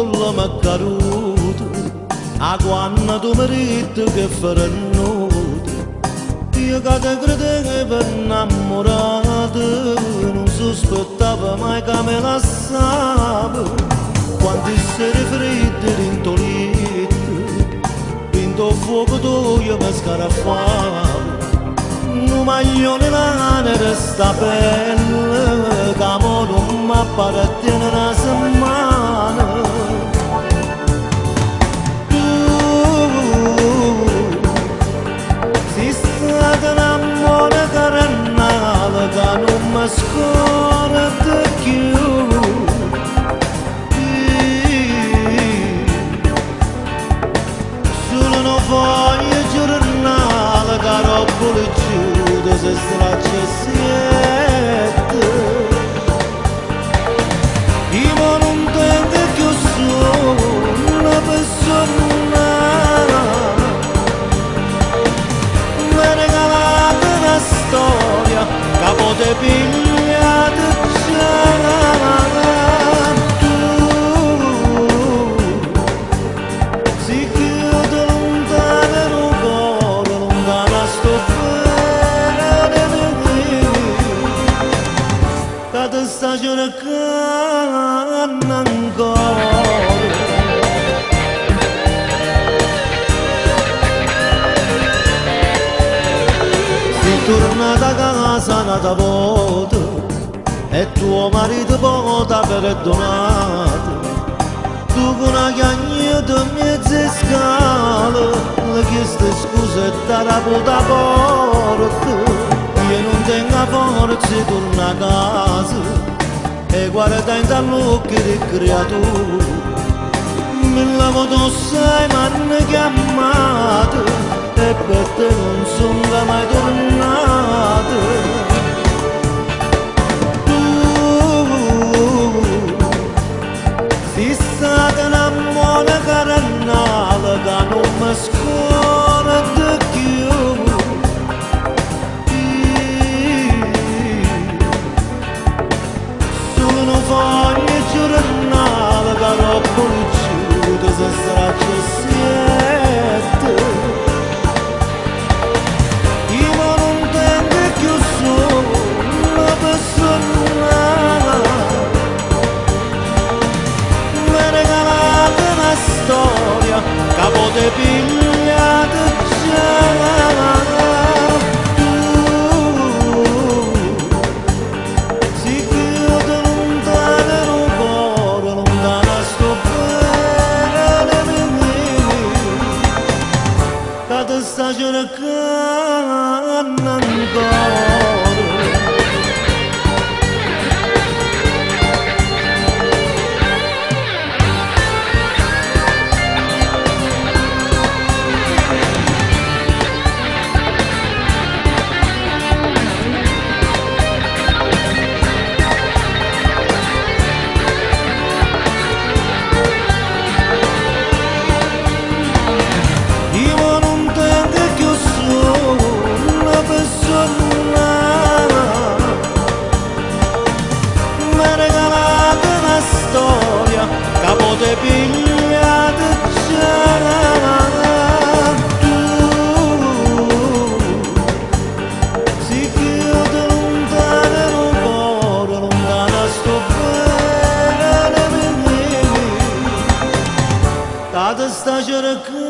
culla m'è caduta, a quando tu mi ritti che faranno. Io che te credevo per innamorato, non sospettavo mai che me lasciava. Quanti sere fredde rintolite, vinto fuoco io mi scaraffavo. Un maglione lana resta pelle, che mo non mi appartiene una settimana. Tu sei stata un'amore carnale che non mi scorda più. Solo non voglio giornale che roba le giude se straccia siete. Io non tengo più solo una persona, mi regalate una storia che potete pigliare già. Si chiude lontano in un cuore, lontana sto bene di te, che ti sta cercando ancora. Si tornata a casa nata volta e tuo marito poi ti ha perdonato. Tu con una chiagnetta mezza scala le chieste scuse e ti ha raputa porta. Io non tengo forza di tornare a casa e guarda in dall'occhio di creatura. Mi lavo addosso e mi hanno chiamato e per te non sono mai tornato. Sei stata un'amore carnale che non mi scorda più. Solo non voglio giornale che roba le giude se straccia siete. Io non tengo più solo una persona, mi regalate una storia che potete pigliare già. Si chiude lontano in un cuore, lontana sto bene di me, che ti sta cercando ancora. Io non tengo più solo una persona, mi regalate una storia che potete pigliare già. Si chiude lontano in un cuore, lontana sto bene di me, che ti sta cercando